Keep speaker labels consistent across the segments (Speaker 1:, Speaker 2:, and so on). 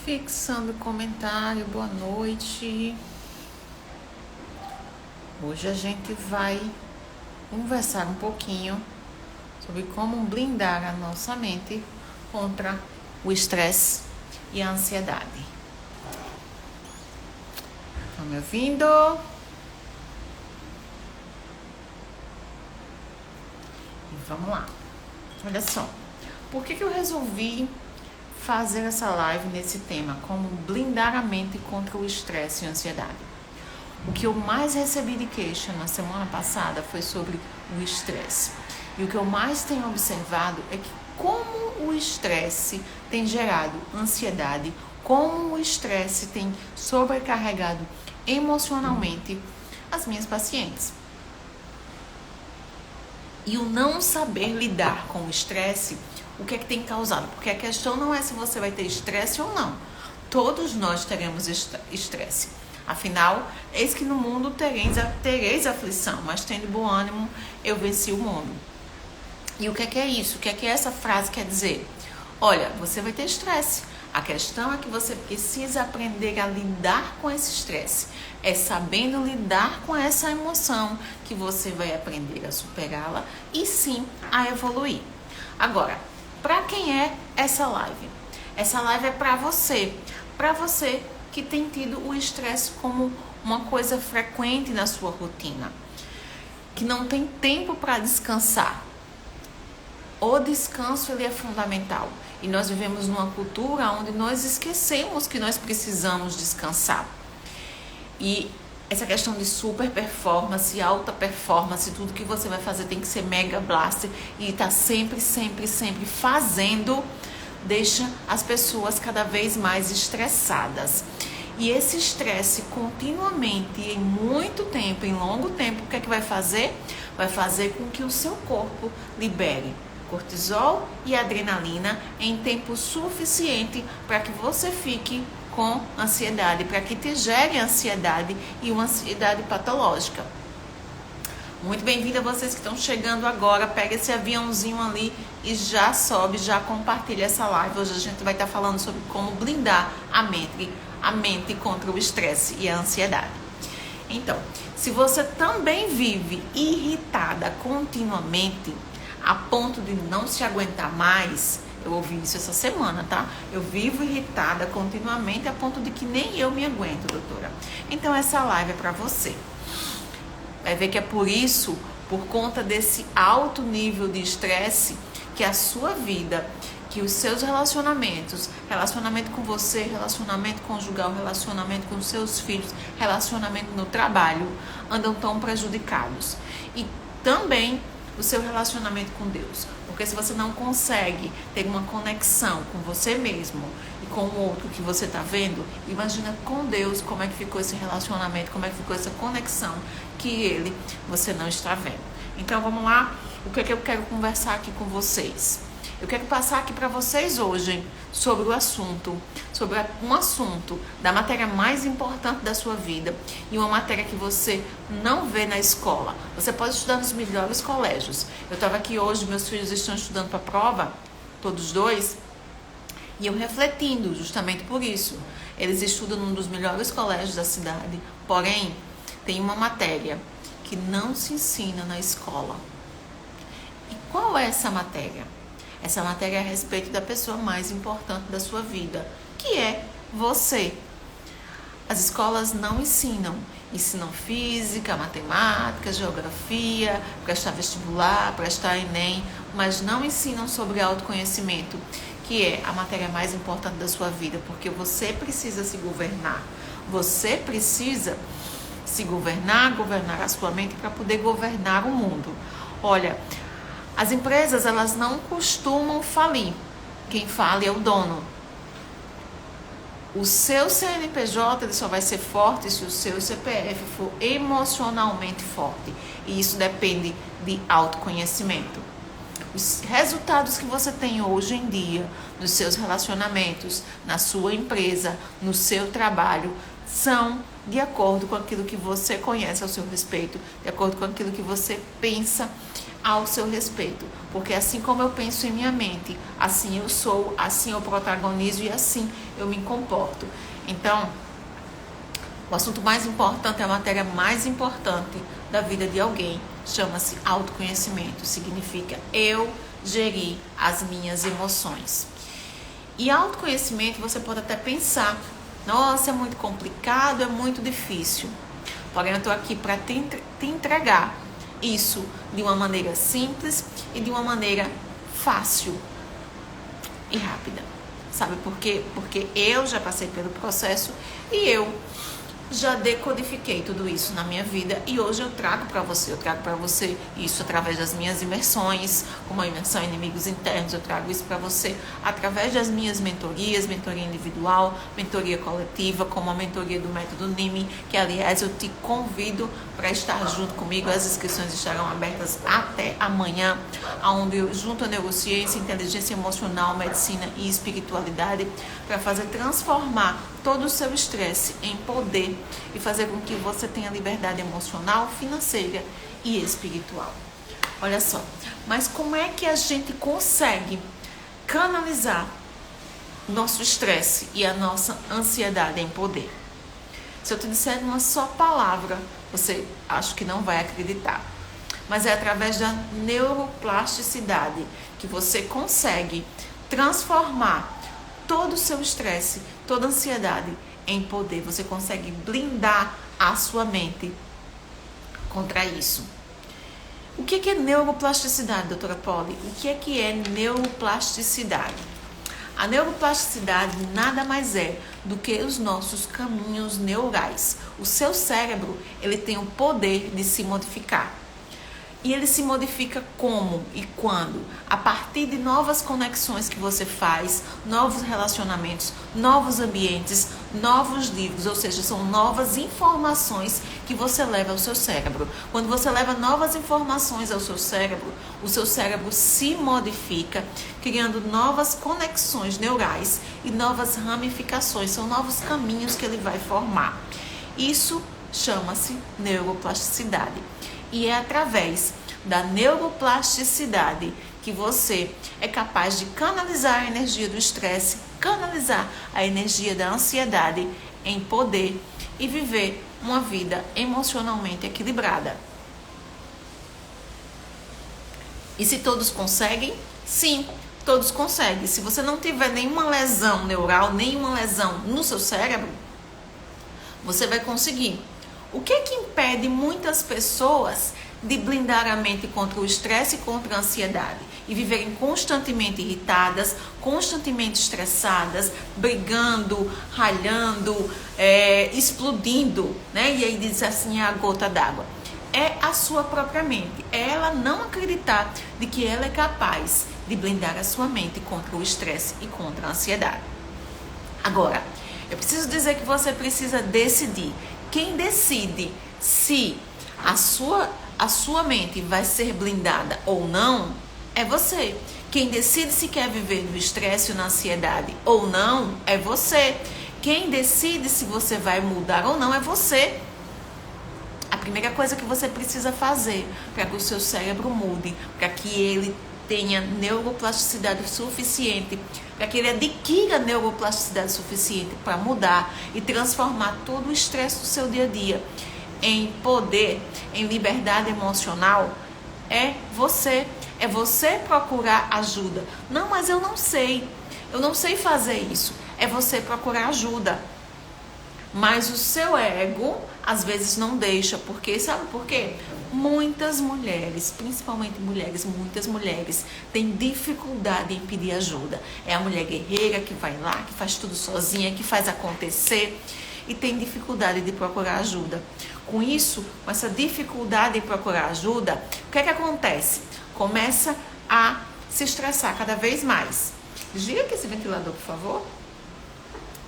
Speaker 1: Fixando comentário, boa noite. Hoje a gente vai conversar um pouquinho sobre como blindar a nossa mente contra o estresse e a ansiedade. Estão me ouvindo? E vamos lá. Olha só, por que eu resolvi fazer essa live nesse tema, como blindar a mente contra o estresse e a ansiedade? O que eu mais recebi de queixa na semana passada foi sobre o estresse. E o que eu mais tenho observado é que como o estresse tem gerado ansiedade, como o estresse tem sobrecarregado emocionalmente as minhas pacientes. E o não saber lidar com o estresse, o que é que tem causado? Porque a questão não é se você vai ter estresse ou não. Todos nós teremos estresse. Afinal, eis que no mundo tereis aflição, mas tendo bom ânimo, eu venci o mundo. E o que é isso? O que é essa frase quer dizer? Olha, você vai ter estresse. A questão é que você precisa aprender a lidar com esse estresse. É sabendo lidar com essa emoção que você vai aprender a superá-la e sim a evoluir. Agora, para quem é essa live? Essa live é para você que tem tido o estresse como uma coisa frequente na sua rotina, que não tem tempo para descansar. O descanso ele é fundamental e nós vivemos numa cultura onde nós esquecemos que nós precisamos descansar. E essa questão de super performance, alta performance, tudo que você vai fazer tem que ser mega blaster e tá sempre fazendo, deixa as pessoas cada vez mais estressadas. E esse estresse continuamente, em muito tempo, em longo tempo, o que é que vai fazer? Vai fazer com que o seu corpo libere cortisol e adrenalina em tempo suficiente para que você fique com ansiedade, para que te gere ansiedade e uma ansiedade patológica. Muito bem-vindo a vocês que estão chegando agora. Pega esse aviãozinho ali e já sobe, já compartilha essa live. Hoje a gente vai estar falando sobre como blindar a mente contra o estresse e a ansiedade. Então, se você também vive irritada continuamente, a ponto de não se aguentar mais, eu ouvi isso essa semana, tá? Eu vivo irritada continuamente a ponto de que nem eu me aguento, doutora. Então essa live é para você. Vai ver que é por isso, por conta desse alto nível de estresse, que a sua vida, que os seus relacionamentos, relacionamento com você, relacionamento conjugal, relacionamento com seus filhos, relacionamento no trabalho, andam tão prejudicados. E também o seu relacionamento com Deus. Porque se você não consegue ter uma conexão com você mesmo e com o outro que você está vendo, imagina com Deus como é que ficou esse relacionamento, como é que ficou essa conexão que você não está vendo. Então vamos lá, o que é que eu quero conversar aqui com vocês? Eu quero passar aqui para vocês hoje sobre um assunto da matéria mais importante da sua vida e uma matéria que você não vê na escola. Você pode estudar nos melhores colégios. Eu estava aqui hoje, meus filhos estão estudando para a prova, todos dois, e eu refletindo justamente por isso. Eles estudam num dos melhores colégios da cidade, porém, tem uma matéria que não se ensina na escola. E qual é essa matéria? Essa matéria é a respeito da pessoa mais importante da sua vida, que é você. As escolas não ensinam física, matemática, geografia, prestar vestibular, prestar Enem, mas não ensinam sobre autoconhecimento, que é a matéria mais importante da sua vida, porque você precisa se governar. Você precisa se governar a sua mente para poder governar o mundo. Olha, as empresas, elas não costumam falir. Quem fala é o dono. O seu CNPJ ele só vai ser forte se o seu CPF for emocionalmente forte. E isso depende de autoconhecimento. Os resultados que você tem hoje em dia nos seus relacionamentos, na sua empresa, no seu trabalho, são de acordo com aquilo que você conhece ao seu respeito, de acordo com aquilo que você pensa ao seu respeito. Porque assim como eu penso em minha mente, assim eu sou, assim eu protagonizo e assim eu me comporto. Então, o assunto mais importante, a matéria mais importante da vida de alguém, chama-se autoconhecimento. Significa eu gerir as minhas emoções. E autoconhecimento, você pode até pensar, nossa, é muito complicado, é muito difícil. Porém, eu estou aqui para te entregar isso de uma maneira simples e de uma maneira fácil e rápida. Sabe por quê? Porque eu já passei pelo processo e eu já decodifiquei tudo isso na minha vida e hoje eu trago para você isso através das minhas imersões, como a imersão em Inimigos Internos. Eu trago isso para você através das minhas mentorias, mentoria individual, mentoria coletiva, como a mentoria do Método NIME, que aliás eu te convido para estar junto comigo. As inscrições estarão abertas até amanhã, onde eu junto a neurociência, inteligência emocional, medicina e espiritualidade para fazer transformar todo o seu estresse em poder e fazer com que você tenha liberdade emocional, financeira e espiritual. Olha só, mas como é que a gente consegue canalizar nosso estresse e a nossa ansiedade em poder? Se eu te disser uma só palavra, você acho que não vai acreditar. Mas é através da neuroplasticidade que você consegue transformar todo o seu estresse, toda a ansiedade em poder. Você consegue blindar a sua mente contra isso. O que é neuroplasticidade, doutora Polly? O que é neuroplasticidade? A neuroplasticidade nada mais é do que os nossos caminhos neurais. O seu cérebro, ele tem o poder de se modificar. E ele se modifica como e quando? A partir de novas conexões que você faz, novos relacionamentos, novos ambientes, novos livros, ou seja, são novas informações que você leva ao seu cérebro. Quando você leva novas informações ao seu cérebro, o seu cérebro se modifica, criando novas conexões neurais e novas ramificações, são novos caminhos que ele vai formar. Isso chama-se neuroplasticidade. E é através da neuroplasticidade que você é capaz de canalizar a energia do estresse, canalizar a energia da ansiedade em poder e viver uma vida emocionalmente equilibrada. E se todos conseguem? Sim, todos conseguem. Se você não tiver nenhuma lesão neural, nenhuma lesão no seu cérebro, você vai conseguir. O que é que impede muitas pessoas de blindar a mente contra o estresse e contra a ansiedade e viverem constantemente irritadas, constantemente estressadas, brigando, ralhando, explodindo, né? E aí diz assim, é a gota d'água. É a sua própria mente. É ela não acreditar de que ela é capaz de blindar a sua mente contra o estresse e contra a ansiedade. Agora, eu preciso dizer que você precisa decidir. Quem decide se a sua mente vai ser blindada ou não é você. Quem decide se quer viver no estresse ou na ansiedade ou não é você. Quem decide se você vai mudar ou não é você. A primeira coisa que você precisa fazer para que o seu cérebro mude, para que ele tenha neuroplasticidade suficiente, para que ele adquira neuroplasticidade suficiente para mudar e transformar todo o estresse do seu dia a dia em poder, em liberdade emocional, é você procurar ajuda. Não, mas eu não sei fazer isso. É você procurar ajuda. Mas o seu ego, às vezes, não deixa. Porque, sabe por quê? Muitas mulheres, principalmente mulheres, muitas mulheres têm dificuldade em pedir ajuda. É a mulher guerreira que vai lá, que faz tudo sozinha, que faz acontecer e tem dificuldade de procurar ajuda. Com isso, com essa dificuldade em procurar ajuda, o que é que acontece? Começa a se estressar cada vez mais. Desliga aqui esse ventilador, por favor.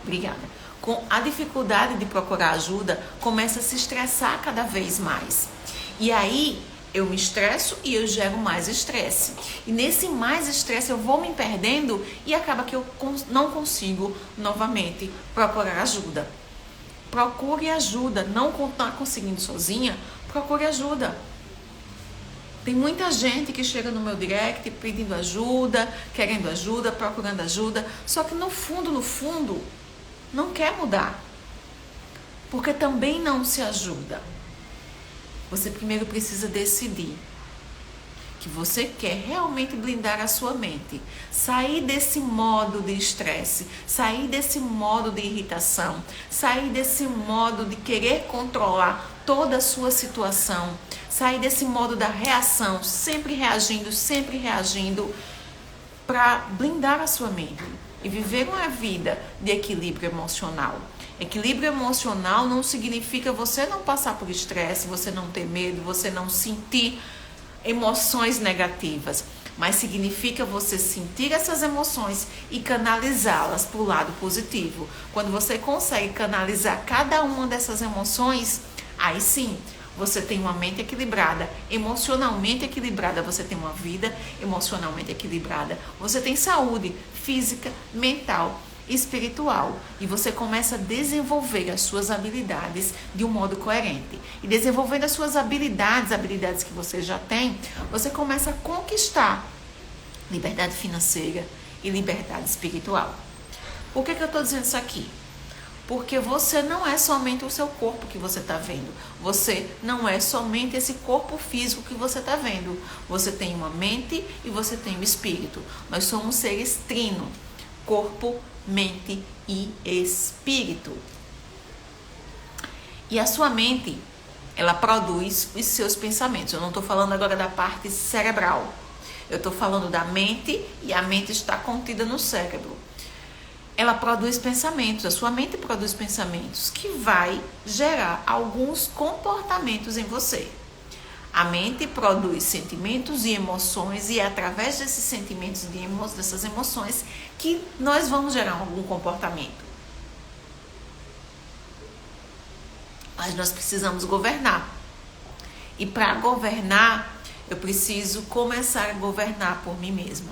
Speaker 1: Obrigada. Com a dificuldade de procurar ajuda, começa a se estressar cada vez mais. E aí, Eu me estresso e eu gero mais estresse. E nesse mais estresse eu vou me perdendo e acaba que eu não consigo novamente procurar ajuda. Procure ajuda. Não está conseguindo sozinha, procure ajuda. Tem muita gente que chega no meu direct pedindo ajuda, querendo ajuda, procurando ajuda, só que no fundo, não quer mudar. Porque também não se ajuda. Você primeiro precisa decidir que você quer realmente blindar a sua mente, sair desse modo de estresse, sair desse modo de irritação, sair desse modo de querer controlar toda a sua situação, sair desse modo da reação, sempre reagindo, para blindar a sua mente e viver uma vida de equilíbrio emocional. Equilíbrio emocional não significa você não passar por estresse, você não ter medo, você não sentir emoções negativas, mas significa você sentir essas emoções e canalizá-las para o lado positivo. Quando você consegue canalizar cada uma dessas emoções, aí sim, você tem uma mente equilibrada, emocionalmente equilibrada, você tem uma vida emocionalmente equilibrada, você tem saúde física, mental, espiritual, e você começa a desenvolver as suas habilidades de um modo coerente. E desenvolvendo as suas habilidades que você já tem, você começa a conquistar liberdade financeira e liberdade espiritual. Por que eu estou dizendo isso aqui? Porque você não é somente o seu corpo que você está vendo. Você não é somente esse corpo físico que você está vendo. Você tem uma mente e você tem um espírito. Nós somos seres trino. Corpo, mente e espírito. E a sua mente, ela produz os seus pensamentos. Eu não estou falando agora da parte cerebral. Eu estou falando da mente, e a mente está contida no cérebro. Ela produz pensamentos, a sua mente produz pensamentos que vai gerar alguns comportamentos em você. A mente produz sentimentos e emoções, e é através desses sentimentos e dessas emoções que nós vamos gerar algum comportamento. Mas nós precisamos governar. E para governar, eu preciso começar a governar por mim mesma.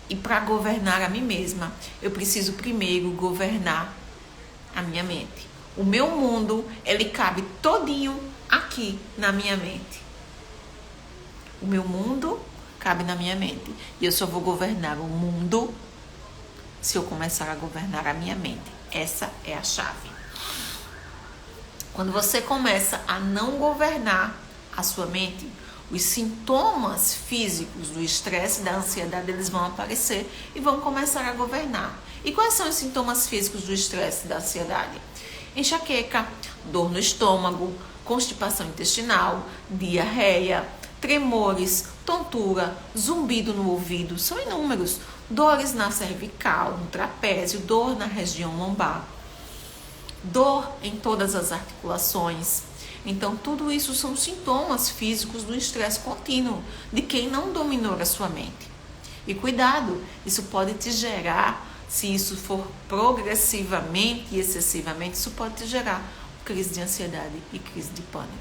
Speaker 1: E para governar a mim mesma, eu preciso primeiro governar a minha mente. O meu mundo, ele cabe todinho aqui na minha mente. O meu mundo cabe na minha mente. E eu só vou governar o mundo se eu começar a governar a minha mente. Essa é a chave. Quando você começa a não governar a sua mente, os sintomas físicos do estresse e da ansiedade, eles vão aparecer e vão começar a governar. E quais são os sintomas físicos do estresse e da ansiedade? Enxaqueca, dor no estômago, constipação intestinal, diarreia, tremores, tontura, zumbido no ouvido, são inúmeros. Dores na cervical, no trapézio, dor na região lombar, dor em todas as articulações. Então, tudo isso são sintomas físicos do estresse contínuo, de quem não dominou a sua mente. E cuidado, isso pode te gerar, se isso for progressivamente e excessivamente, isso pode te gerar crise de ansiedade e crise de pânico.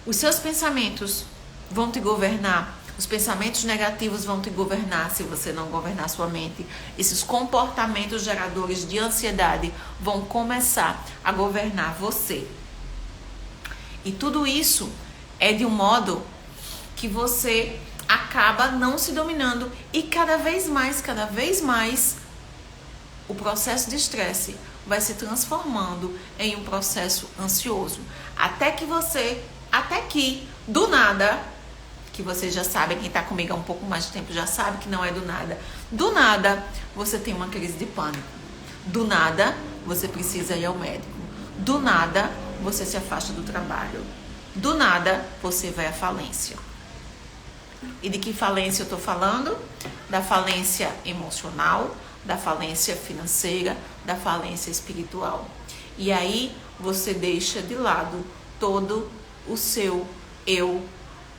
Speaker 1: Os seus pensamentos vão te governar. Os pensamentos negativos vão te governar se você não governar a sua mente. Esses comportamentos geradores de ansiedade vão começar a governar você. E tudo isso é de um modo que você acaba não se dominando e cada vez mais, o processo de estresse vai se transformando em um processo ansioso. Até que, do nada, que vocês já sabem, quem está comigo há um pouco mais de tempo já sabe que não é do nada. Do nada, você tem uma crise de pânico. Do nada, você precisa ir ao médico. Do nada, você se afasta do trabalho. Do nada, você vai à falência. E de que falência eu estou falando? Da falência emocional, da falência financeira, da falência espiritual. E aí, você deixa de lado todo o seu eu,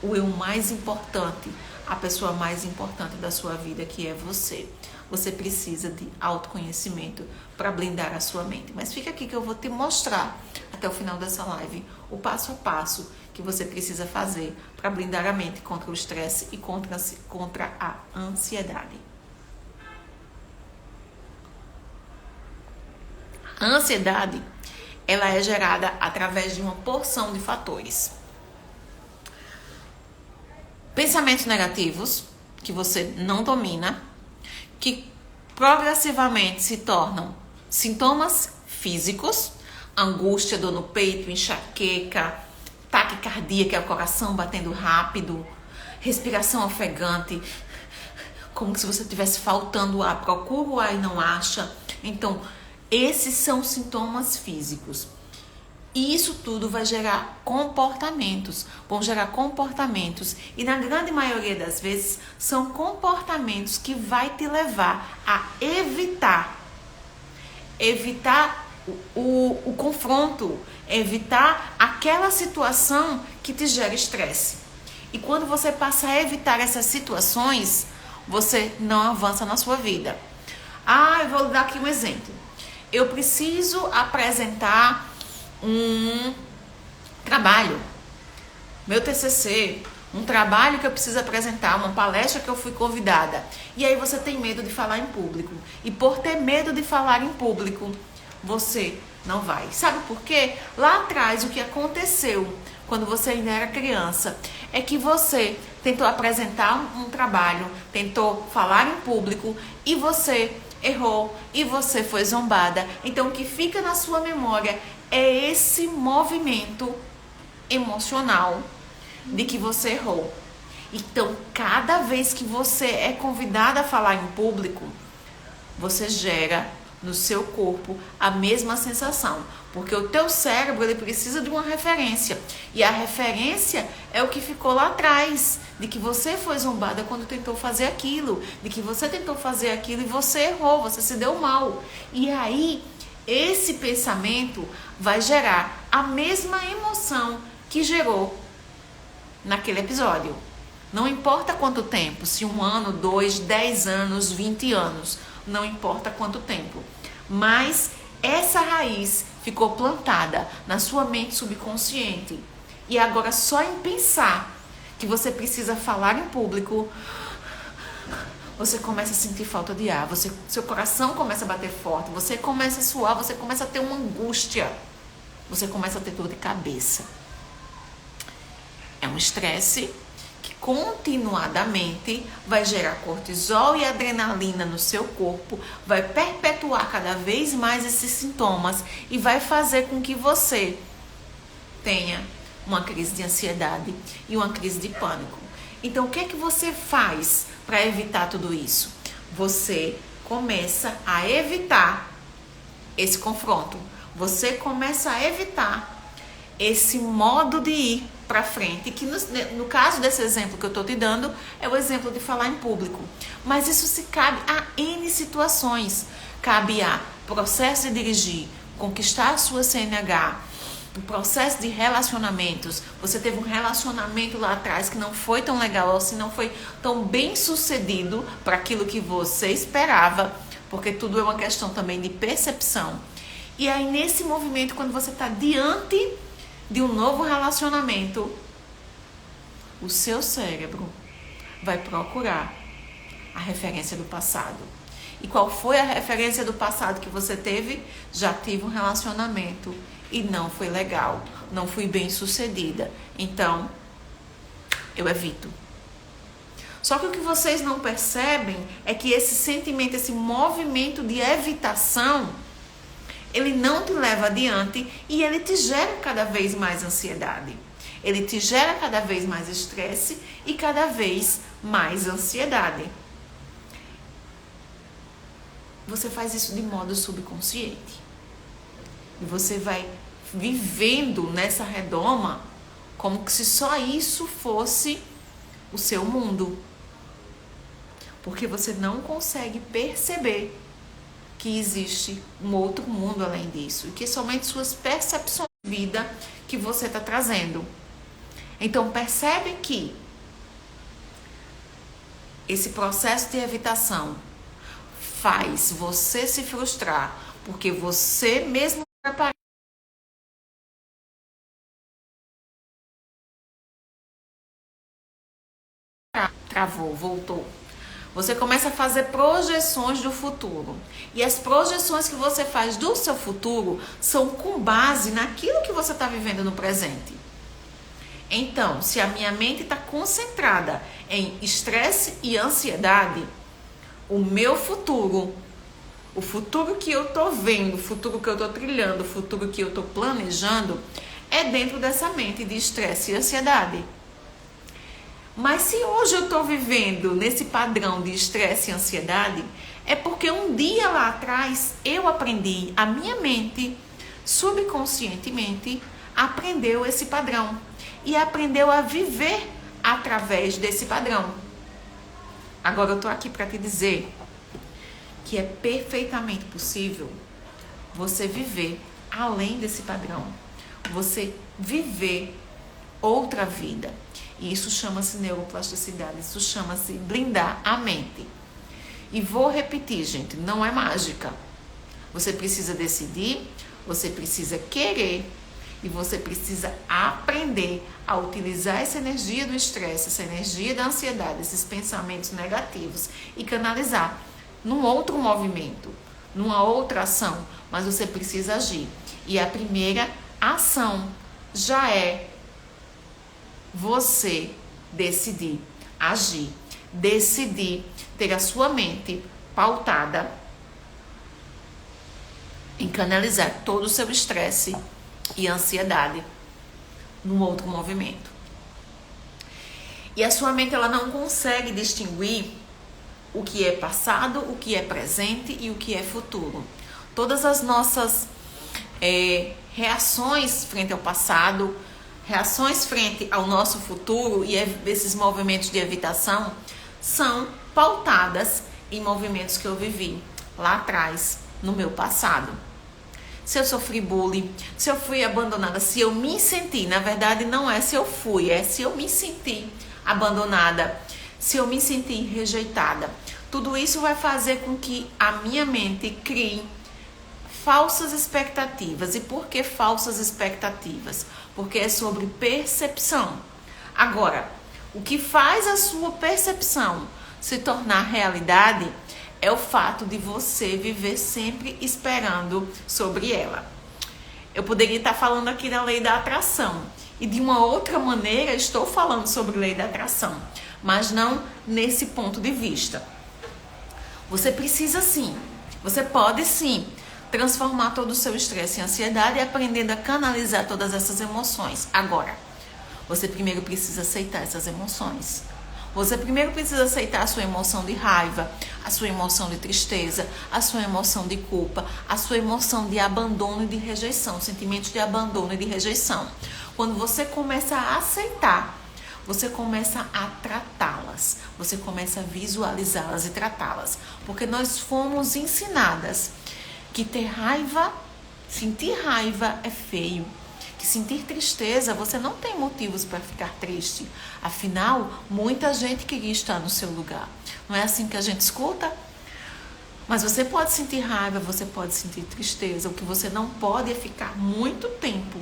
Speaker 1: o eu mais importante, a pessoa mais importante da sua vida, que é você. Você precisa de autoconhecimento para blindar a sua mente. Mas fica aqui que eu vou te mostrar, até o final dessa live, o passo a passo que você precisa fazer para blindar a mente contra o estresse e contra a ansiedade. A ansiedade, ela é gerada através de uma porção de fatores. Pensamentos negativos, que você não domina, que progressivamente se tornam sintomas físicos, angústia, dor no peito, enxaqueca, taquicardia, que é o coração batendo rápido, respiração ofegante, como se você estivesse faltando ar, procura o ar e não acha. Então, esses são sintomas físicos. E isso tudo vai gerar comportamentos, vão gerar comportamentos, e na grande maioria das vezes são comportamentos que vai te levar a evitar o confronto, evitar aquela situação que te gera estresse. E quando você passa a evitar essas situações, você não avança na sua vida. Eu vou dar aqui um exemplo. Eu preciso apresentar um trabalho, meu TCC, um trabalho que eu preciso apresentar, uma palestra que eu fui convidada. E aí você tem medo de falar em público. E por ter medo de falar em público, você não vai. Sabe por quê? Lá atrás, o que aconteceu quando você ainda era criança é que você tentou apresentar um trabalho, tentou falar em público e você errou e você foi zombada. Então, o que fica na sua memória é esse movimento emocional de que você errou. Então, cada vez que você é convidada a falar em público, você gera no seu corpo a mesma sensação, porque o teu cérebro ele precisa de uma referência, e a referência é o que ficou lá atrás, de que você foi zombada quando tentou fazer aquilo, de que você tentou fazer aquilo e você errou, você se deu mal. E aí esse pensamento vai gerar a mesma emoção que gerou naquele episódio. Não importa quanto tempo, se 1 ano, 2, 10 anos, 20 anos, não importa quanto tempo. Mas essa raiz ficou plantada na sua mente subconsciente. E agora só em pensar que você precisa falar em público, você começa a sentir falta de ar, seu coração começa a bater forte, você começa a suar, você começa a ter uma angústia, você começa a ter dor de cabeça. É um estresse que continuadamente vai gerar cortisol e adrenalina no seu corpo, vai perpetuar cada vez mais esses sintomas e vai fazer com que você tenha uma crise de ansiedade e uma crise de pânico. Então, o que é que você faz para evitar tudo isso? Você começa a evitar esse confronto. Você começa a evitar esse modo de ir para frente, que no caso desse exemplo que eu estou te dando, é o exemplo de falar em público. Mas isso se cabe a N situações. Cabe a processo de dirigir, conquistar a sua CNH, o processo de relacionamentos. Você teve um relacionamento lá atrás que não foi tão legal, ou se não foi tão bem sucedido para aquilo que você esperava, porque tudo é uma questão também de percepção. E aí nesse movimento, quando você está diante de um novo relacionamento, o seu cérebro vai procurar a referência do passado. E qual foi a referência do passado que você teve? Já tive um relacionamento e não foi legal, não fui bem sucedida, então eu evito. Só que o que vocês não percebem é que esse sentimento, esse movimento de evitação, ele não te leva adiante e ele te gera cada vez mais ansiedade. Ele te gera cada vez mais estresse e cada vez mais ansiedade. Você faz isso de modo subconsciente. E você vai vivendo nessa redoma como se só isso fosse o seu mundo. Porque você não consegue perceber que existe um outro mundo além disso, e que somente suas percepções de vida que você está trazendo. Então percebe que esse processo de evitação faz você se frustrar, porque você mesmo travou, voltou. Você começa a fazer projeções do futuro. E as projeções que você faz do seu futuro são com base naquilo que você está vivendo no presente. Então, se a minha mente está concentrada em estresse e ansiedade, o meu futuro, o futuro que eu estou vendo, o futuro que eu estou trilhando, o futuro que eu estou planejando, é dentro dessa mente de estresse e ansiedade. Mas se hoje eu estou vivendo nesse padrão de estresse e ansiedade, é porque um dia lá atrás eu aprendi, a minha mente, subconscientemente, aprendeu esse padrão. E aprendeu a viver através desse padrão. Agora eu estou aqui para te dizer que é perfeitamente possível você viver além desse padrão. Você viver outra vida. E isso chama-se neuroplasticidade, isso chama-se blindar a mente. E vou repetir, gente, não é mágica. Você precisa decidir, você precisa querer e você precisa aprender a utilizar essa energia do estresse, essa energia da ansiedade, esses pensamentos negativos e canalizar num outro movimento, numa outra ação, mas você precisa agir. E a primeira ação já é você decidir agir, decidir ter a sua mente pautada em canalizar todo o seu estresse e ansiedade num outro movimento. E a sua mente, ela não consegue distinguir o que é passado, o que é presente e o que é futuro. Todas as nossas reações frente ao passado, reações frente ao nosso futuro e esses movimentos de evitação são pautadas em movimentos que eu vivi lá atrás, no meu passado. Se eu sofri bullying, se eu fui abandonada, se eu me senti, na verdade não é se eu fui, é se eu me senti abandonada, se eu me senti rejeitada. Tudo isso vai fazer com que a minha mente crie falsas expectativas. E por que falsas expectativas? Porque é sobre percepção. Agora, o que faz a sua percepção se tornar realidade é o fato de você viver sempre esperando sobre ela. Eu poderia estar falando aqui da lei da atração e de uma outra maneira estou falando sobre lei da atração, mas não nesse ponto de vista. Você precisa sim, você pode sim transformar todo o seu estresse e ansiedade aprendendo a canalizar todas essas emoções. Agora, você primeiro precisa aceitar essas emoções. Você primeiro precisa aceitar a sua emoção de raiva, a sua emoção de tristeza, a sua emoção de culpa, a sua emoção de abandono e de rejeição, sentimentos de abandono e de rejeição. Quando você começa a aceitar, você começa a tratá-las, você começa a visualizá-las e tratá-las. Porque nós fomos ensinadas que ter raiva, sentir raiva é feio. Que sentir tristeza, você não tem motivos para ficar triste. Afinal, muita gente queria estar no seu lugar. Não é assim que a gente escuta? Mas você pode sentir raiva, você pode sentir tristeza. O que você não pode é ficar muito tempo,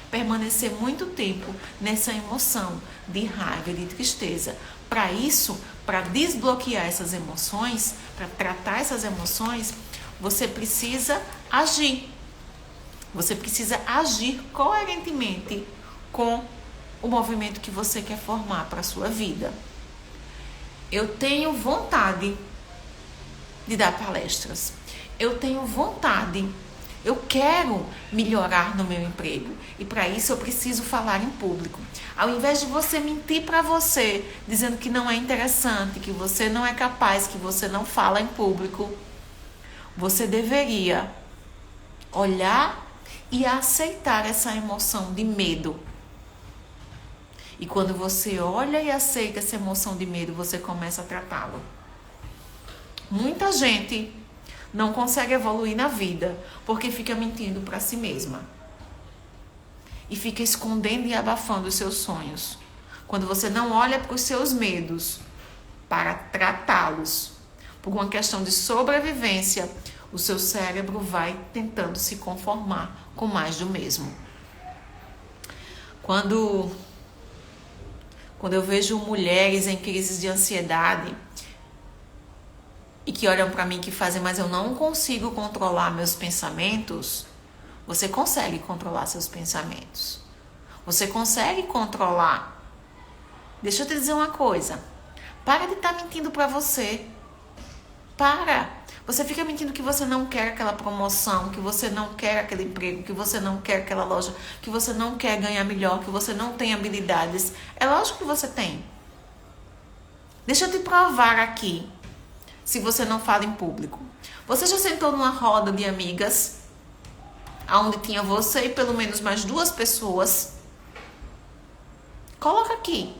Speaker 1: permanecer muito tempo nessa emoção de raiva e de tristeza. Para isso, para desbloquear essas emoções, para tratar essas emoções, você precisa agir. Você precisa agir coerentemente com o movimento que você quer formar para a sua vida. Eu tenho vontade de dar palestras. Eu tenho vontade. Eu quero melhorar no meu emprego. E para isso eu preciso falar em público. Ao invés de você mentir para você, dizendo que não é interessante, que você não é capaz, que você não fala em público, você deveria olhar e aceitar essa emoção de medo. E quando você olha e aceita essa emoção de medo, você começa a tratá-lo. Muita gente não consegue evoluir na vida porque fica mentindo para si mesma. E fica escondendo e abafando os seus sonhos. Quando você não olha para os seus medos para tratá-los, por uma questão de sobrevivência, o seu cérebro vai tentando se conformar com mais do mesmo. Quando quando eu vejo mulheres em crises de ansiedade e que olham para mim que fazem, mas eu não consigo controlar meus pensamentos. Você consegue controlar seus pensamentos. Você consegue controlar. Deixa eu te dizer uma coisa. Para de estar mentindo para você. Para. Você fica mentindo que você não quer aquela promoção, que você não quer aquele emprego, que você não quer aquela loja, que você não quer ganhar melhor, que você não tem habilidades. É lógico que você tem. Deixa eu te provar aqui, se você não fala em público. Você já sentou numa roda de amigas, onde tinha você e pelo menos mais 2 pessoas? Coloca aqui.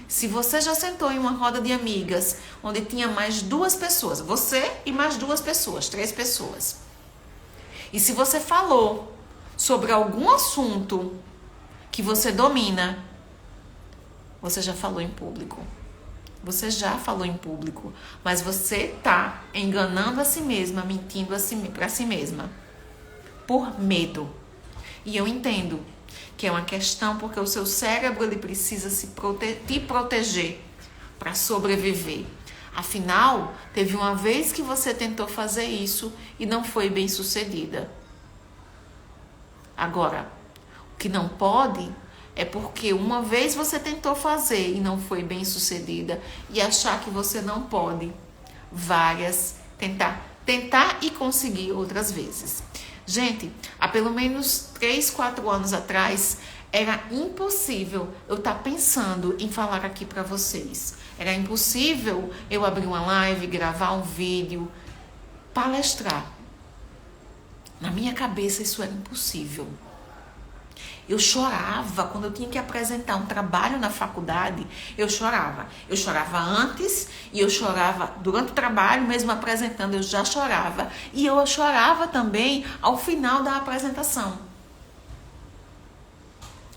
Speaker 1: Se você já sentou em uma roda de amigas, onde tinha mais 2 pessoas, você e mais 2 pessoas, 3 pessoas. E se você falou sobre algum assunto que você domina, você já falou em público. Você já falou em público, mas você tá enganando a si mesma, mentindo para si mesma, por medo. E eu entendo que é uma questão porque o seu cérebro ele precisa te proteger para sobreviver. Afinal, teve uma vez que você tentou fazer isso e não foi bem sucedida. Agora, o que não pode é porque uma vez você tentou fazer e não foi bem sucedida e achar que você não pode tentar e conseguir outras vezes. Gente, há pelo menos 3, 4 anos atrás, era impossível eu estar pensando em falar aqui para vocês. Era impossível eu abrir uma live, gravar um vídeo, palestrar. Na minha cabeça isso era impossível. Eu chorava quando eu tinha que apresentar um trabalho na faculdade, eu chorava. Eu chorava antes e eu chorava durante o trabalho, mesmo apresentando, eu já chorava. E eu chorava também ao final da apresentação.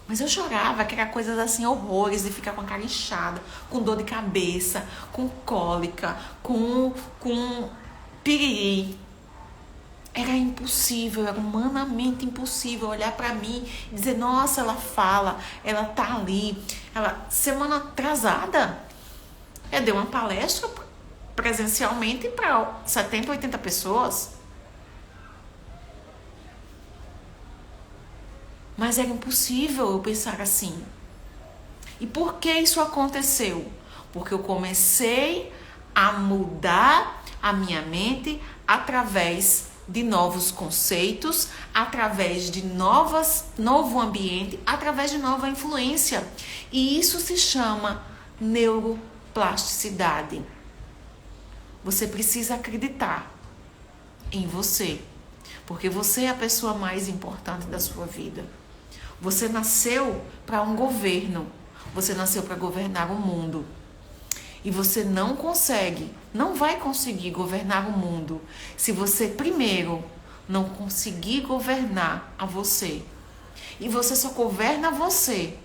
Speaker 1: Mas eu chorava, que era coisas assim, horrores, de ficar com a cara inchada, com dor de cabeça, com cólica, com piriri. Era impossível, era humanamente impossível olhar pra mim e dizer, nossa, ela fala, ela tá ali. Semana atrasada, eu dei uma palestra presencialmente para 70, 80 pessoas. Mas era impossível eu pensar assim. E por que isso aconteceu? Porque eu comecei a mudar a minha mente através de novos conceitos, através de novo ambiente, através de nova influência. E isso se chama neuroplasticidade. Você precisa acreditar em você, porque você é a pessoa mais importante da sua vida. Você nasceu para um governo, você nasceu para governar o mundo. E você não vai conseguir governar o mundo se você primeiro não conseguir governar a você. E você só governa você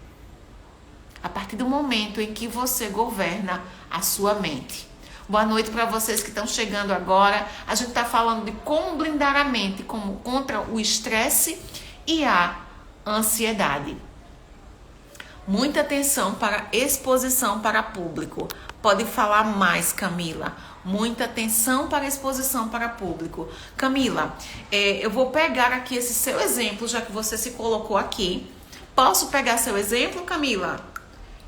Speaker 1: a partir do momento em que você governa a sua mente. Boa noite para vocês que estão chegando agora. A gente está falando de como blindar a mente contra o estresse e a ansiedade. Muita atenção para exposição para público. Pode falar mais, Camila. Muita atenção para exposição para público. Camila, eu vou pegar aqui esse seu exemplo, já que você se colocou aqui. Posso pegar seu exemplo, Camila?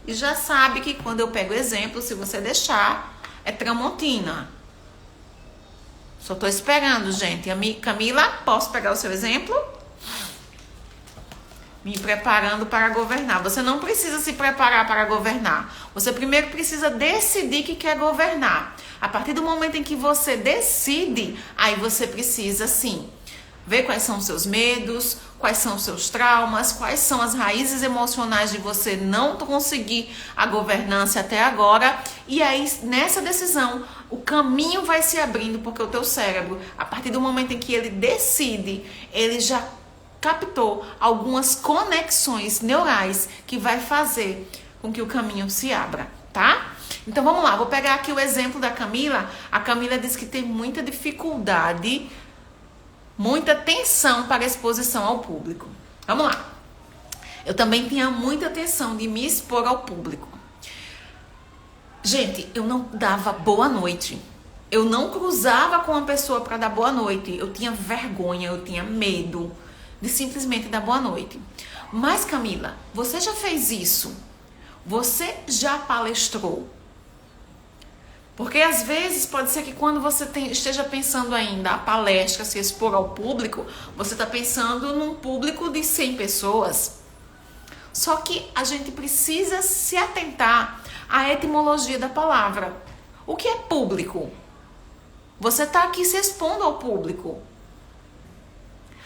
Speaker 1: E já sabe que quando eu pego exemplo, se você deixar, é Tramontina. Só tô esperando, gente. Camila, posso pegar o seu exemplo? Me preparando para governar. Você não precisa se preparar para governar. Você primeiro precisa decidir que quer governar. A partir do momento em que você decide, aí você precisa, sim, ver quais são os seus medos, quais são os seus traumas, quais são as raízes emocionais de você não conseguir a governança até agora. E aí, nessa decisão, o caminho vai se abrindo, porque o teu cérebro, a partir do momento em que ele decide, ele já captou algumas conexões neurais que vai fazer com que o caminho se abra, tá? Então vamos lá, vou pegar aqui o exemplo da Camila. A Camila diz que tem muita dificuldade, muita tensão para exposição ao público. Vamos lá. Eu também tinha muita atenção de me expor ao público. Gente, eu não dava boa noite. Eu não cruzava com uma pessoa para dar boa noite. Eu tinha vergonha, eu tinha medo de simplesmente dar boa noite. Mas, Camila, você já fez isso? Você já palestrou? Porque às vezes pode ser que quando você esteja pensando ainda a palestra, se expor ao público, você está pensando num público de 100 pessoas. Só que a gente precisa se atentar à etimologia da palavra. O que é público? Você está aqui se expondo ao público.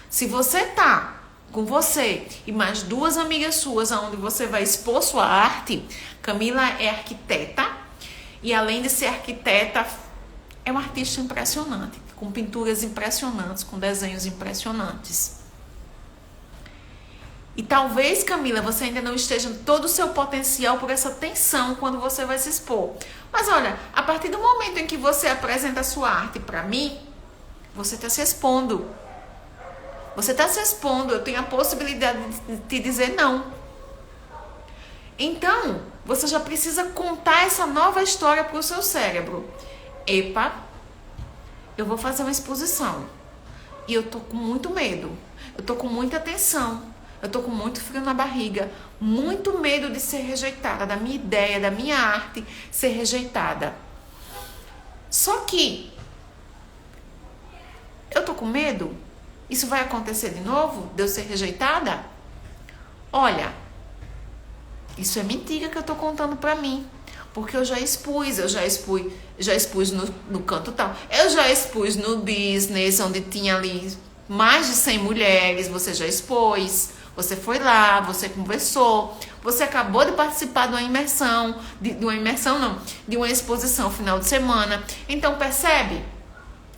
Speaker 1: Se você está com você e mais 2 amigas suas, onde você vai expor sua arte, Camila é arquiteta e além de ser arquiteta, é uma artista impressionante, com pinturas impressionantes, com desenhos impressionantes. E talvez, Camila, você ainda não esteja em todo o seu potencial por essa tensão quando você vai se expor. Mas olha, a partir do momento em que você apresenta a sua arte para mim, você está se expondo. Você está se expondo, eu tenho a possibilidade de te dizer não. Então, você já precisa contar essa nova história para o seu cérebro. Epa, eu vou fazer uma exposição. E eu tô com muito medo. Eu tô com muita tensão. Eu tô com muito frio na barriga. Muito medo de ser rejeitada, da minha ideia, da minha arte ser rejeitada. Só que eu tô com medo. Isso vai acontecer de novo? De eu ser rejeitada? Olha, isso é mentira que eu tô contando pra mim. Porque eu já expus no canto tal. Eu já expus no business, onde tinha ali mais de 100 mulheres, você já expôs. Você foi lá, você conversou, você acabou de participar de uma imersão, de uma exposição final de semana. Então percebe?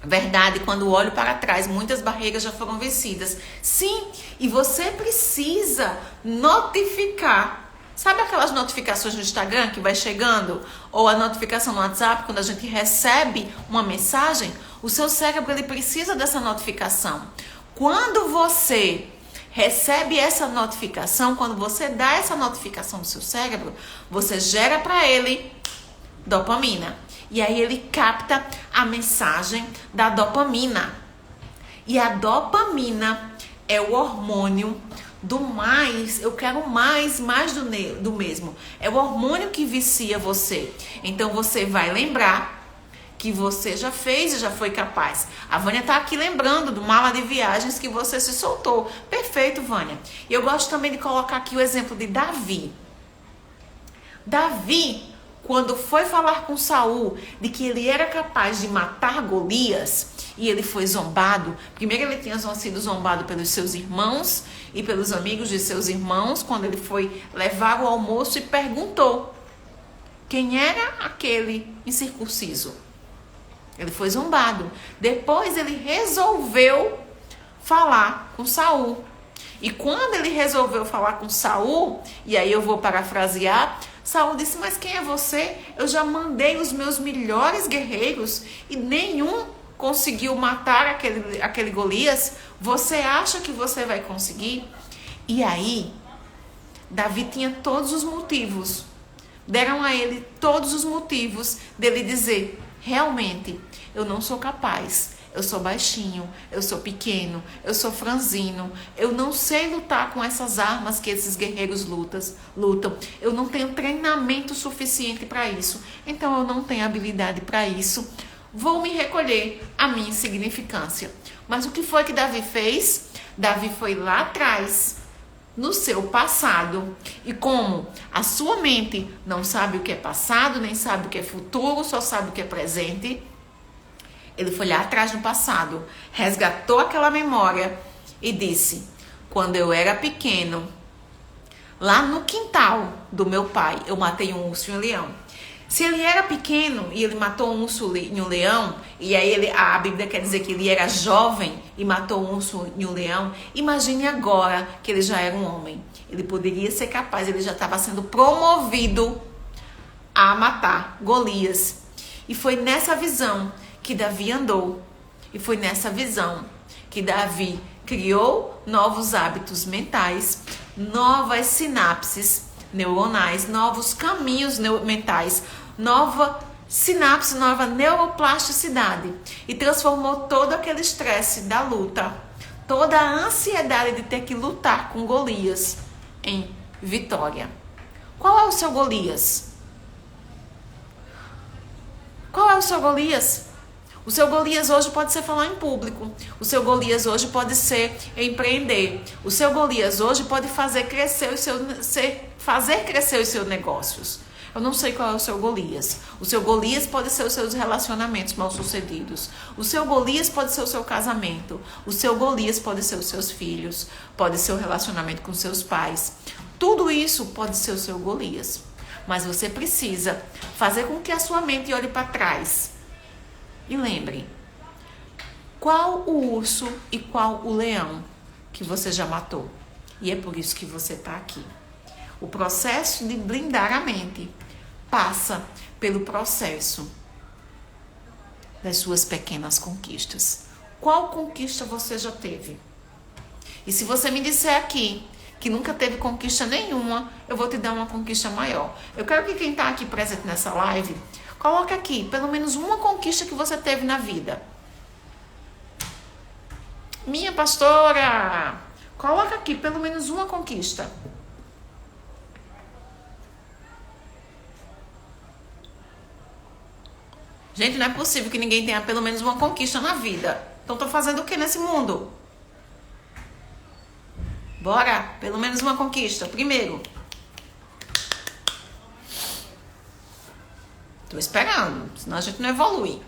Speaker 1: Verdade, quando olho para trás, muitas barreiras já foram vencidas. Sim, e você precisa notificar. Sabe aquelas notificações no Instagram que vai chegando? Ou a notificação no WhatsApp, quando a gente recebe uma mensagem? O seu cérebro, ele precisa dessa notificação. Quando você recebe essa notificação, quando você dá essa notificação no seu cérebro, você gera para ele dopamina. E aí ele capta a mensagem da dopamina. E a dopamina é o hormônio do mais, eu quero mais do mesmo. É o hormônio que vicia você. Então você vai lembrar que você já fez e já foi capaz. A Vânia tá aqui lembrando do mala de viagens que você se soltou. Perfeito, Vânia. E eu gosto também de colocar aqui o exemplo de Davi. Davi, quando foi falar com Saul de que ele era capaz de matar Golias, e ele foi zombado. Primeiro ele tinha sido zombado pelos seus irmãos e pelos amigos de seus irmãos, quando ele foi levar o almoço e perguntou quem era aquele incircunciso. Ele foi zombado. Depois ele resolveu falar com Saul. E quando ele resolveu falar com Saul, e aí eu vou parafrasear, Saul disse: mas quem é você? Eu já mandei os meus melhores guerreiros e nenhum conseguiu matar aquele Golias. Você acha que você vai conseguir? E aí, Davi tinha todos os motivos. Deram a ele todos os motivos dele dizer: realmente, eu não sou capaz. Eu sou baixinho, eu sou pequeno, eu sou franzino, eu não sei lutar com essas armas que esses guerreiros lutam. Eu não tenho treinamento suficiente para isso, então eu não tenho habilidade para isso. Vou me recolher à minha insignificância. Mas o que foi que Davi fez? Davi foi lá atrás, no seu passado. E como a sua mente não sabe o que é passado, nem sabe o que é futuro, só sabe o que é presente, ele foi lá atrás no passado, resgatou aquela memória e disse: quando eu era pequeno, lá no quintal do meu pai, eu matei um urso e um leão. Se ele era pequeno e ele matou um urso e um leão, e aí a Bíblia quer dizer que ele era jovem e matou um urso e um leão, imagine agora que ele já era um homem. Ele poderia ser capaz, ele já estava sendo promovido a matar Golias. E foi nessa visão que Davi andou. E foi nessa visão que Davi criou novos hábitos mentais, novas sinapses neuronais, novos caminhos mentais, nova sinapse, nova neuroplasticidade, e transformou todo aquele estresse da luta, toda a ansiedade de ter que lutar com Golias em vitória. Qual é o seu Golias? Qual é o seu Golias? O seu Golias hoje pode ser falar em público. O seu Golias hoje pode ser empreender. O seu Golias hoje pode fazer crescer os seus negócios. Eu não sei qual é o seu Golias. O seu Golias pode ser os seus relacionamentos mal-sucedidos. O seu Golias pode ser o seu casamento. O seu Golias pode ser os seus filhos. Pode ser o relacionamento com seus pais. Tudo isso pode ser o seu Golias. Mas você precisa fazer com que a sua mente olhe para trás. E lembre, qual o urso e qual o leão que você já matou? E é por isso que você está aqui. O processo de blindar a mente passa pelo processo das suas pequenas conquistas. Qual conquista você já teve? E se você me disser aqui que nunca teve conquista nenhuma, eu vou te dar uma conquista maior. Eu quero que quem está aqui presente nessa live, coloque aqui pelo menos uma conquista que você teve na vida. Minha pastora, coloca aqui pelo menos uma conquista. Gente, não é possível que ninguém tenha pelo menos uma conquista na vida. Então tô fazendo o que nesse mundo? Bora, pelo menos uma conquista. Primeiro. Tô esperando, senão a gente não evolui.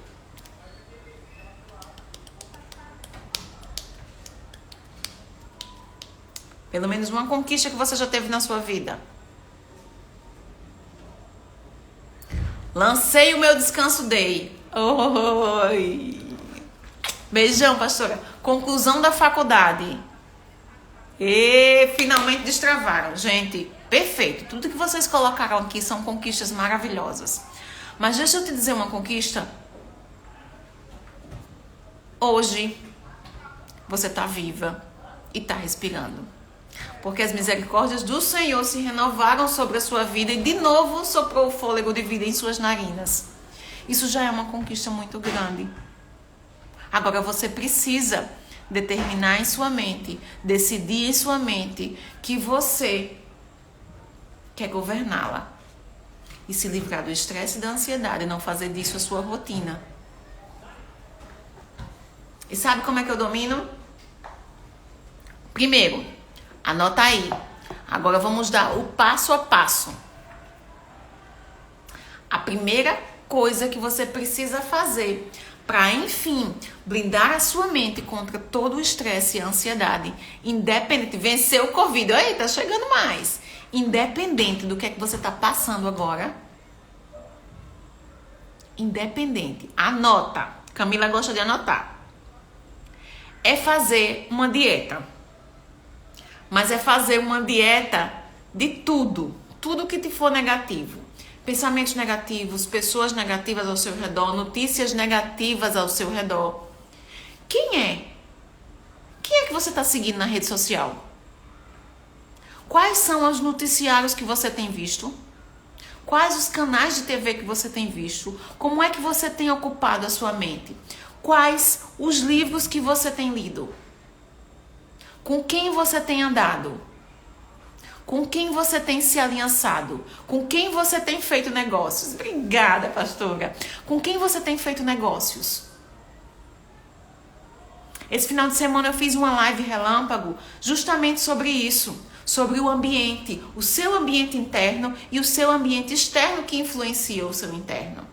Speaker 1: Pelo menos uma conquista que você já teve na sua vida. Lancei o meu descanso day. Oi. Beijão, pastora. Conclusão da faculdade. E finalmente destravaram. Gente, perfeito. Tudo que vocês colocaram aqui são conquistas maravilhosas. Mas deixa eu te dizer uma conquista. Hoje, você está viva e está respirando. Porque as misericórdias do Senhor se renovaram sobre a sua vida e de novo soprou o fôlego de vida em suas narinas. Isso já é uma conquista muito grande. Agora você precisa determinar em sua mente, decidir em sua mente que você quer governá-la e se livrar do estresse e da ansiedade, não fazer disso a sua rotina. E sabe como é que eu domino? Primeiro, anota aí. Agora vamos dar o passo a passo. A primeira coisa que você precisa fazer para, enfim, blindar a sua mente contra todo o estresse e a ansiedade, independente, vencer o Covid, aí tá chegando mais, independente do que é que você tá passando agora, independente, anota, Camila gosta de anotar, é fazer uma dieta, mas é fazer uma dieta de tudo que te for negativo. Pensamentos negativos, pessoas negativas ao seu redor, notícias negativas ao seu redor. Quem é? Quem é que você está seguindo na rede social? Quais são os noticiários que você tem visto? Quais os canais de TV que você tem visto? Como é que você tem ocupado a sua mente? Quais os livros que você tem lido? Com quem você tem andado? Com quem você tem se aliançado? Com quem você tem feito negócios? Obrigada, pastora. Com quem você tem feito negócios? Esse final de semana eu fiz uma live relâmpago justamente sobre isso. Sobre o ambiente, o seu ambiente interno e o seu ambiente externo que influencia o seu interno.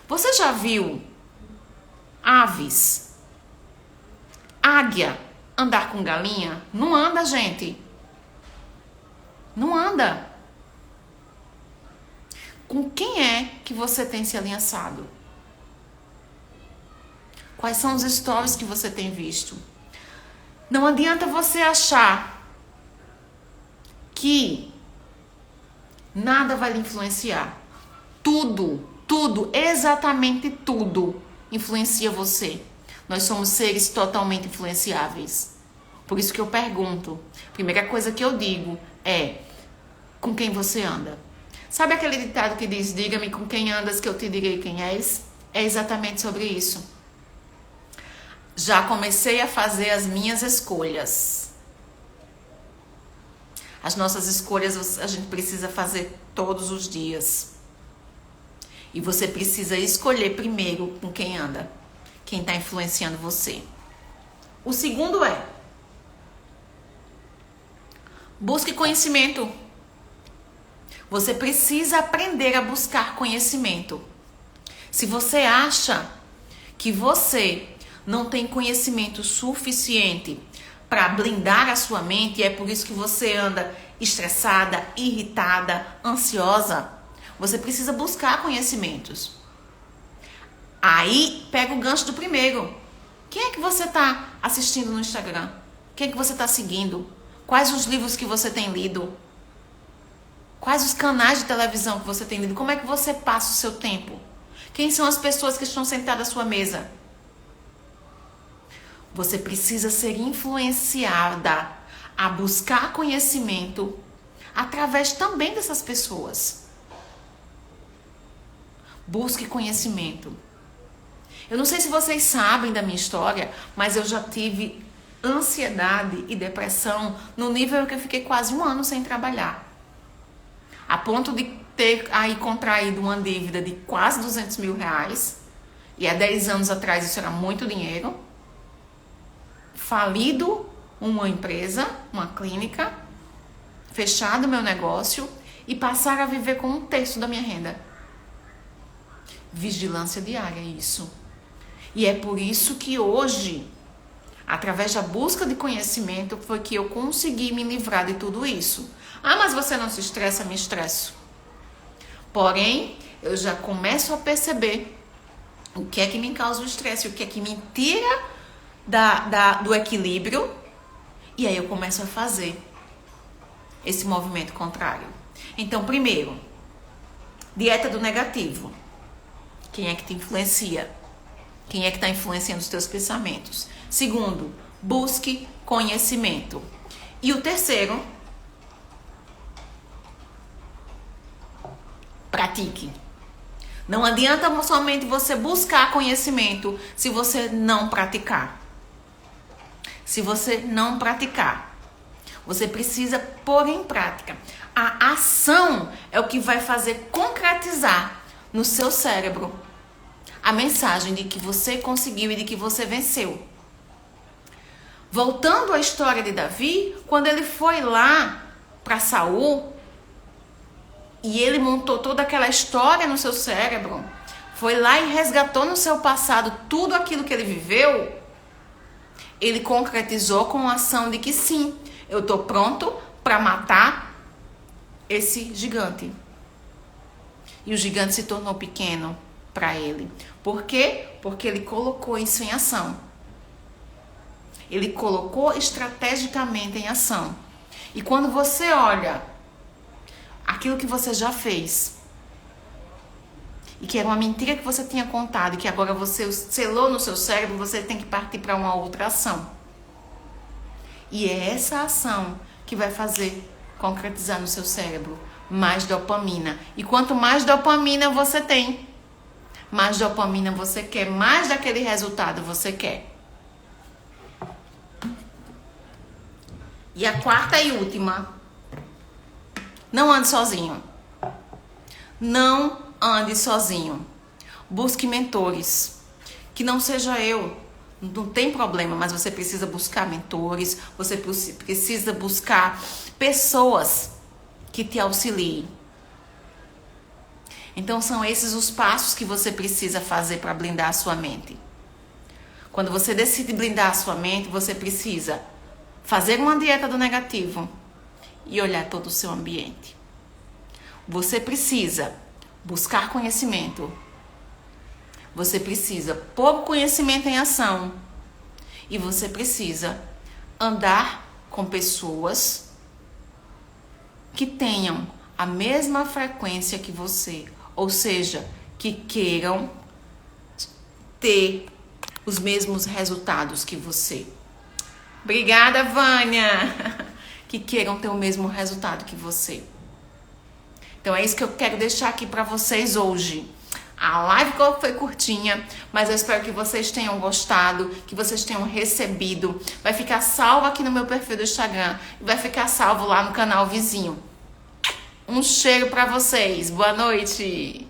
Speaker 1: Você já viu aves, águia, andar com galinha? Não anda, gente. Não anda. Com quem é que você tem se aliançado? Quais são os stories que você tem visto? Não adianta você achar que nada vai lhe influenciar. Tudo, exatamente tudo influencia você. Nós somos seres totalmente influenciáveis. Por isso que eu pergunto. Primeira coisa que eu digo é: com quem você anda? Sabe aquele ditado que diz: diga-me com quem andas que eu te direi quem és? É exatamente sobre isso. Já comecei a fazer as minhas escolhas. As nossas escolhas a gente precisa fazer todos os dias. E você precisa escolher primeiro com quem anda, quem está influenciando você. O segundo é: busque conhecimento. Você precisa aprender a buscar conhecimento. Se você acha que você não tem conhecimento suficiente para blindar a sua mente, e é por isso que você anda estressada, irritada, ansiosa, você precisa buscar conhecimentos. Aí, pega o gancho do primeiro. Quem é que você está assistindo no Instagram? Quem é que você está seguindo? Quais os livros que você tem lido? Quais os canais de televisão que você tem lido? Como é que você passa o seu tempo? Quem são as pessoas que estão sentadas à sua mesa? Você precisa ser influenciada a buscar conhecimento através também dessas pessoas. Busque conhecimento. Eu não sei se vocês sabem da minha história, mas eu já tive ansiedade e depressão no nível que eu fiquei quase 1 ano sem trabalhar. A ponto de ter aí contraído uma dívida de quase 200 mil reais. E há 10 anos atrás isso era muito dinheiro. Falido uma empresa, uma clínica. Fechado meu negócio. E passar a viver com 1/3 da minha renda. Vigilância diária, isso. E é por isso que hoje, através da busca de conhecimento, foi que eu consegui me livrar de tudo isso. Ah, mas você não se estressa? Me estresso. Porém, eu já começo a perceber o que é que me causa o estresse, o que é que me tira do equilíbrio. E aí eu começo a fazer esse movimento contrário. Então, primeiro, dieta do negativo. Quem é que te influencia? Quem é que está influenciando os teus pensamentos? Segundo, busque conhecimento. E o terceiro, pratique. Não adianta somente você buscar conhecimento se você não praticar. Se você não praticar, você precisa pôr em prática. A ação é o que vai fazer concretizar no seu cérebro a mensagem de que você conseguiu e de que você venceu. Voltando à história de Davi, quando ele foi lá para Saul e ele montou toda aquela história no seu cérebro, foi lá e resgatou no seu passado tudo aquilo que ele viveu, ele concretizou com a ação de que sim, eu estou pronto para matar esse gigante. E o gigante se tornou pequeno para ele. Por quê? Porque ele colocou isso em ação. Ele colocou estrategicamente em ação. E quando você olha aquilo que você já fez, e que era uma mentira que você tinha contado, e que agora você selou no seu cérebro, você tem que partir para uma outra ação. E é essa ação que vai fazer concretizar no seu cérebro mais dopamina. E quanto mais dopamina você tem, mais dopamina você quer, mais daquele resultado você quer. E a quarta e última: não ande sozinho. Não ande sozinho. Busque mentores. Que não seja eu. Não tem problema, mas você precisa buscar mentores. Você precisa buscar pessoas que te auxiliem. Então são esses os passos que você precisa fazer para blindar a sua mente. Quando você decide blindar a sua mente, você precisa fazer uma dieta do negativo e olhar todo o seu ambiente. Você precisa buscar conhecimento. Você precisa pôr o conhecimento em ação. E você precisa andar com pessoas que tenham a mesma frequência que você. Ou seja, que queiram ter os mesmos resultados que você. Obrigada, Vânia. Que queiram ter o mesmo resultado que você. Então é isso que eu quero deixar aqui para vocês hoje. A live foi curtinha, mas eu espero que vocês tenham gostado, que vocês tenham recebido. Vai ficar salvo aqui no meu perfil do Instagram e vai ficar salvo lá no canal vizinho. Um cheiro para vocês. Boa noite.